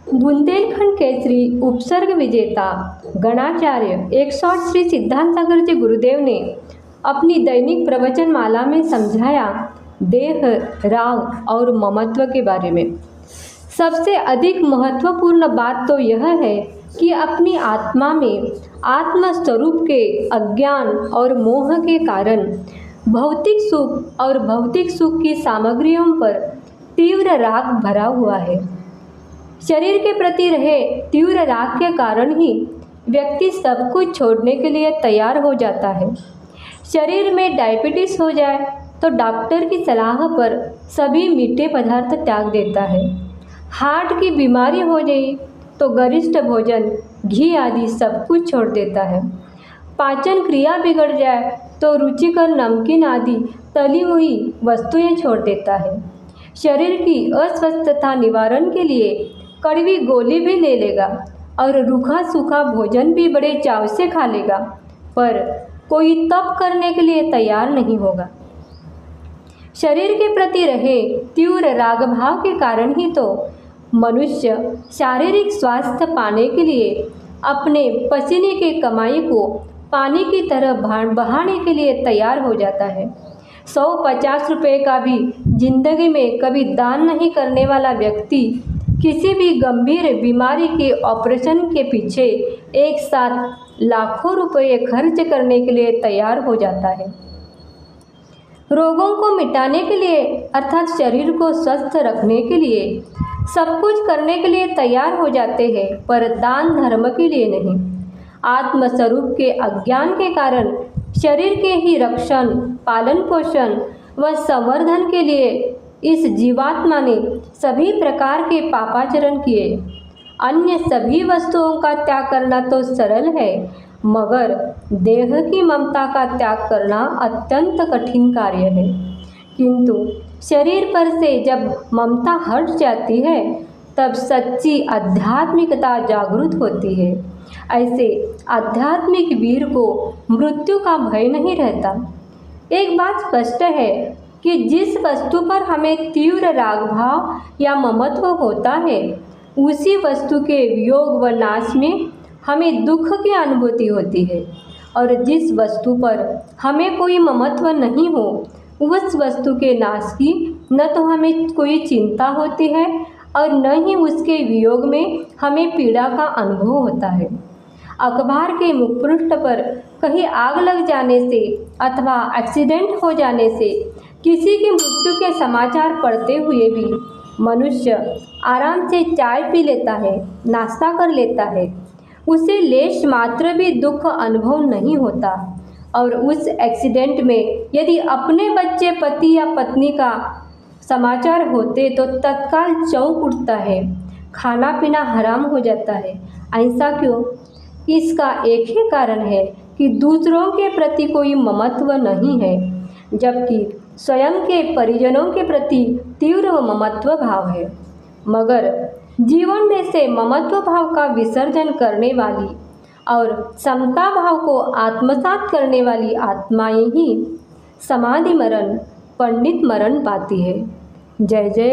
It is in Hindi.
बुंदेलखंड केसरी उपसर्ग विजेता गणाचार्य 108 श्री सिद्धांत सागर जी गुरुदेव ने अपनी दैनिक प्रवचन माला में समझाया देह, राग और ममत्व के बारे में। सबसे अधिक महत्वपूर्ण बात तो यह है कि अपनी आत्मा में आत्म स्वरूप के अज्ञान और मोह के कारण भौतिक सुख और भौतिक सुख की सामग्रियों पर तीव्र राग भरा हुआ है। शरीर के प्रति रहे तीव्र राग के कारण ही व्यक्ति सब कुछ छोड़ने के लिए तैयार हो जाता है। शरीर में डायबिटीज हो जाए तो डॉक्टर की सलाह पर सभी मीठे पदार्थ त्याग देता है। हार्ट की बीमारी हो जाए तो गरिष्ठ भोजन, घी आदि सब कुछ छोड़ देता है। पाचन क्रिया बिगड़ जाए तो रुचिकर नमकीन आदि तली हुई वस्तुएं छोड़ देता है। शरीर की अस्वस्थता निवारण के लिए कड़वी गोली भी ले लेगा और रूखा सूखा भोजन भी बड़े चाव से खा लेगा, पर कोई तप करने के लिए तैयार नहीं होगा। शरीर के प्रति रहे तीव्र राग भाव के कारण ही तो मनुष्य शारीरिक स्वास्थ्य पाने के लिए अपने पसीने की कमाई को पानी की तरह बहाने के लिए तैयार हो जाता है। 150 रुपये का भी जिंदगी में कभी दान नहीं करने वाला व्यक्ति किसी भी गंभीर बीमारी के ऑपरेशन के पीछे एक साथ लाखों रुपए खर्च करने के लिए तैयार हो जाता है। रोगों को मिटाने के लिए अर्थात शरीर को स्वस्थ रखने के लिए सब कुछ करने के लिए तैयार हो जाते हैं, पर दान धर्म के लिए नहीं। आत्मस्वरूप के अज्ञान के कारण शरीर के ही रक्षण, पालन पोषण व संवर्धन के लिए इस जीवात्मा ने सभी प्रकार के पापाचरण किए। अन्य सभी वस्तुओं का त्याग करना तो सरल है, मगर देह की ममता का त्याग करना अत्यंत कठिन कार्य है। किंतु शरीर पर से जब ममता हट जाती है तब सच्ची आध्यात्मिकता जागृत होती है। ऐसे आध्यात्मिक वीर को मृत्यु का भय नहीं रहता। एक बात स्पष्ट है कि जिस वस्तु पर हमें तीव्र राग भाव या ममत्व होता है, उसी वस्तु के वियोग व नाश में हमें दुख की अनुभूति होती है, और जिस वस्तु पर हमें कोई ममत्व नहीं हो, उस वस्तु के नाश की न तो हमें कोई चिंता होती है और न ही उसके वियोग में हमें पीड़ा का अनुभव होता है। अखबार के मुखपृष्ठ पर कहीं आग लग जाने से अथवा एक्सीडेंट हो जाने से किसी की मृत्यु के समाचार पढ़ते हुए भी मनुष्य आराम से चाय पी लेता है, नाश्ता कर लेता है। उसे लेश मात्र भी दुख अनुभव नहीं होता, और उस एक्सीडेंट में यदि अपने बच्चे, पति या पत्नी का समाचार होते तो तत्काल चौंक उठता है, खाना पीना हराम हो जाता है। ऐसा क्यों? इसका एक ही कारण है कि दूसरों के प्रति कोई ममत्व नहीं है, जबकि स्वयं के परिजनों के प्रति तीव्र ममत्व भाव है। मगर जीवन में से ममत्व भाव का विसर्जन करने वाली और समता भाव को आत्मसात करने वाली आत्माएं ही समाधि मरण, पंडित मरण पाती है। जय जय।